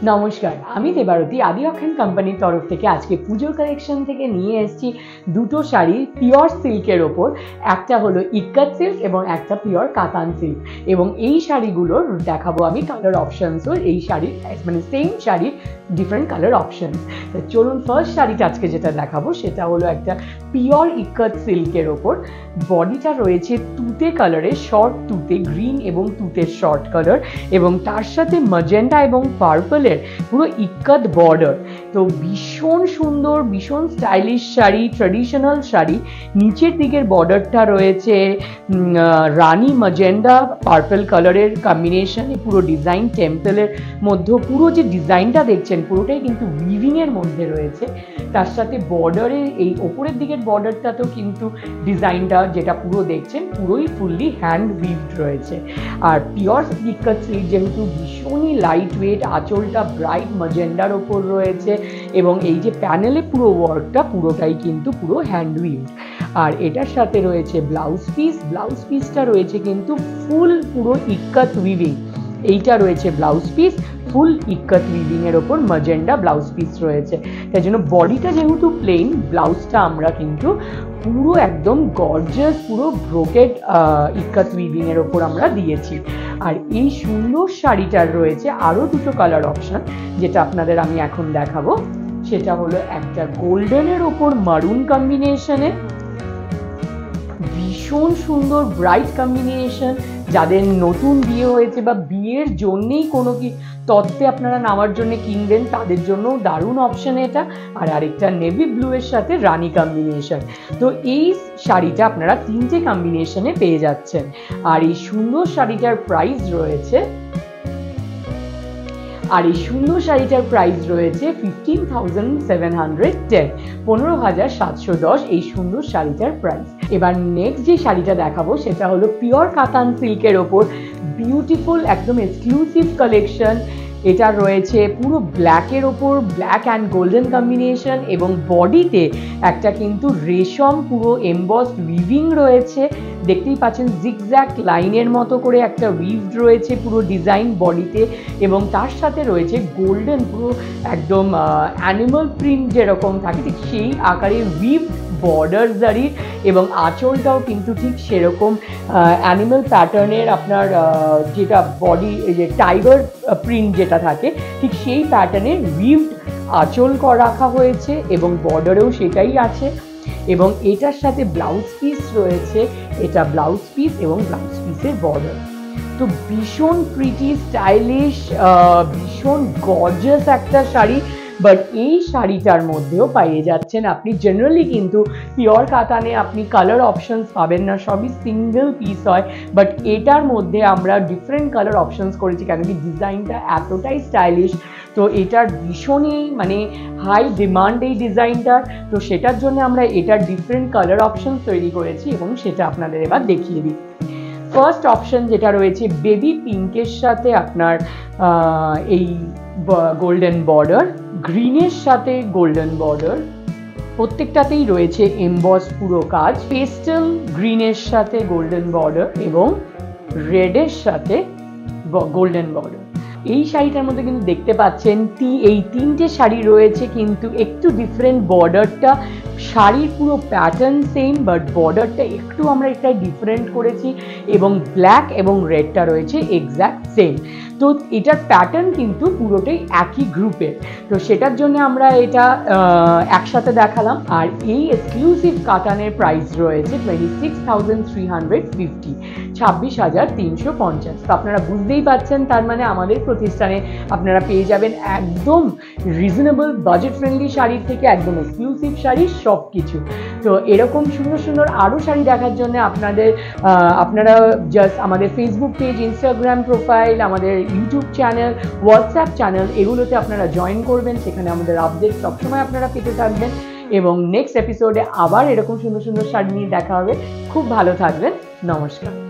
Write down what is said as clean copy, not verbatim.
নমস্কার, আমি দেবারতী আদি অক্ষণ কোম্পানির তরফ থেকে আজকে পুজোর কালেকশন থেকে নিয়ে এসেছি দুটো শাড়ি পিওর সিল্কের ওপর। একটা হলো ইক্কাত সিল্ক এবং একটা পিওর কাতান সিল্ক, এবং এই শাড়িগুলোর দেখাবো আমি কালার অপশনসও। এই শাড়ির মানে সেম শাড়ির ডিফারেন্ট কালার অপশন। চলুন, ফার্স্ট শাড়িটা আজকে যেটা দেখাবো সেটা হলো একটা পিওর ইক্কাত সিল্কের ওপর। বডিটা রয়েছে তুতে কালারের, শর্ট তুতে, গ্রিন এবং তুতের শর্ট কালার, এবং তার সাথে ম্যাজেন্টা এবং পার্পলের পুরো ইক্কাত বর্ডার। তো ভীষণ সুন্দর, ভীষণ স্টাইলিশ শাড়ি, ট্র্যাডিশনাল শাড়ি। নিচের দিকের বর্ডারটা রয়েছে রানি ম্যাজেন্টা পার্পল কালারের কম্বিনেশনে। পুরো ডিজাইন টেম্পলের মধ্যে, পুরো যে ডিজাইনটা দেখছেন পুরোটাই কিন্তু উইভিংয়ের মধ্যে রয়েছে। তার সাথে বর্ডারে এই ওপরের দিকের বর্ডারটাতেও কিন্তু ডিজাইনটা যেটা পুরো দেখছেন পুরোই ফুললি হ্যান্ড উইভড রয়েছে। আর পিওর ইক্কাত সিল্ক যেহেতু ভীষণই লাইট ওয়েট, আঁচলটা ব্রাইট ম্যাজেন্ডার ওপর রয়েছে, এবং এই যে প্যানেলে পুরো ওয়ার্কটা পুরোটাই কিন্তু পুরো হ্যান্ড উইভড। আর এটার সাথে রয়েছে ব্লাউজ পিস। ব্লাউজ পিসটা রয়েছে কিন্তু ফুল পুরো ইক্কাত উইভিং। এইটা রয়েছে ব্লাউজ পিস, ফুল ইক্কাত উইভিং এর ওপর ম্যাজেন্ডা ব্লাউজ পিস রয়েছে। তাই জন্য বডিটা যেহেতু প্লেন, ব্লাউজটা আমরা কিন্তু পুরো একদম গর্জিয়াস, পুরো ব্রোকেড ইক্কাত উইভিং এর ওপর আমরা দিয়েছি। আর এই সুন্দর শাড়িটার রয়েছে আরও দুটো কালার অপশন, যেটা আপনাদের আমি এখন দেখাবো। সেটা হলো একটা গোল্ডেনের ওপর মারুন কম্বিনেশনে, ভীষণ সুন্দর ব্রাইট কম্বিনেশন। যাদের নতুন বিয়ে হয়েছে বা বিয়ের জন্যেই কোনো কি তত্ত্বে আপনারা নামার জন্য কিনবেন, তাদের জন্য দারুণ অপশন এটা। আর আরেকটা নেভি ব্লু এর সাথে রানি কম্বিনেশন। তো এই শাড়িটা আপনারা তিনটে কম্বিনেশনে পেয়ে যাচ্ছেন। আর এই সুন্দর শাড়িটার প্রাইস রয়েছে 15,710, 15,710 এই সুন্দর শাড়িটার প্রাইস। এবার নেক্সট যে শাড়িটা দেখাবো সেটা হলো পিওর কাতান সিল্কের ওপর বিউটিফুল একদম এক্সক্লুসিভ কালেকশন। এটা রয়েছে পুরো ব্ল্যাকের ওপর, ব্ল্যাক অ্যান্ড গোল্ডেন কম্বিনেশন, এবং বডিতে একটা কিন্তু রেশম পুরো এমবসড উইভিং রয়েছে। দেখতেই পাচ্ছেন জিগজ্যাগ লাইনের মতো করে একটা উইভড রয়েছে পুরো ডিজাইন বডিতে, এবং তার সাথে রয়েছে গোল্ডেন পুরো একদম অ্যানিমাল প্রিন্ট যেরকম থাকে ঠিক সেই আকারে উইভড বর্ডার জারির, এবং আঁচলটাও কিন্তু ঠিক সেরকম অ্যানিমাল প্যাটার্নের, আপনার যেটা বডি যে টাইগার প্রিন্ট যেটা থাকে ঠিক সেই প্যাটার্নের উইভড আঁচল রাখা হয়েছে, এবং বর্ডারেও সেটাই আছে। এবং এটার সাথে ব্লাউজ পিস রয়েছে, এটা ব্লাউজ পিস এবং ব্লাউজ পিসের বর্ডার। তো ভীষণ প্রিটি, স্টাইলিশ, ভীষণ গর্জিয়াস একটা শাড়ি। বাট এই শাড়িটার মধ্যেও পেয়ে যাচ্ছেন আপনি জেনারেলি কিন্তু পিওর কাতানে আপনি কালার অপশনস পাবেন না, সবই সিঙ্গেল পিস হয়। বাট এটার মধ্যে আমরা ডিফারেন্ট কালার অপশনস করেছি, কেন কি ডিজাইনটা এতটাই স্টাইলিশ। তো এটার ভীষণই মানে হাই ডিমান্ড এই ডিজাইনটার। তো সেটার জন্য আমরা এটার ডিফারেন্ট কালার অপশনস তৈরি করেছি, এবং সেটা আপনাদের এবার দেখিয়ে দিই। ফার্স্ট অপশন যেটা রয়েছে বেবি পিঙ্কের সাথে আপনার এই গোল্ডেন বর্ডার, গ্রিনের সাথে গোল্ডেন বর্ডার, প্রত্যেকটাতেই রয়েছে এমবস পুরো কাজ, পেস্টেল গ্রিনের সাথে গোল্ডেন বর্ডার এবং রেডের সাথে গোল্ডেন বর্ডার। এই শাড়িটার মধ্যে কিন্তু দেখতে পাচ্ছেন এই তিনটে শাড়ি রয়েছে কিন্তু একটু ডিফারেন্ট বর্ডারটা। শাড়ির পুরো প্যাটার্ন সেম, বাট বর্ডারটা একটু আমরা একটা ডিফারেন্ট করেছি, এবং ব্ল্যাক এবং রেডটা রয়েছে এক্স্যাক্ট সেম। তো এটার প্যাটার্ন কিন্তু পুরোটাই একই গ্রুপের। তো সেটার জন্য আমরা এটা একসাথে দেখালাম। আর এই এক্সক্লুসিভ কাতানের প্রাইস রয়েছে 26,350, 26,350। তো আপনারা বুঝতেই পারছেন, তার মানে আমাদের প্রতিষ্ঠানে আপনারা পেয়ে যাবেন একদম রিজনেবল বাজেট ফ্রেন্ডলি শাড়ির থেকে একদম এক্সক্লুসিভ শাড়ি সব কিছু। তো এরকম সুন্দর সুন্দর আরও শাড়ি দেখার জন্য আপনারা জাস্ট আমাদের ফেসবুক পেজ, ইনস্টাগ্রাম প্রোফাইল, আমাদের ইউটিউব চ্যানেল, হোয়াটসঅ্যাপ চ্যানেল এগুলোতে আপনারা জয়েন করবেন। সেখানে আমাদের আপডেট সবসময় আপনারা পেতে থাকবেন, এবং নেক্সট এপিসোডে আবার এরকম সুন্দর সুন্দর শাড়ি নিয়ে দেখা হবে। খুব ভালো থাকবেন, নমস্কার।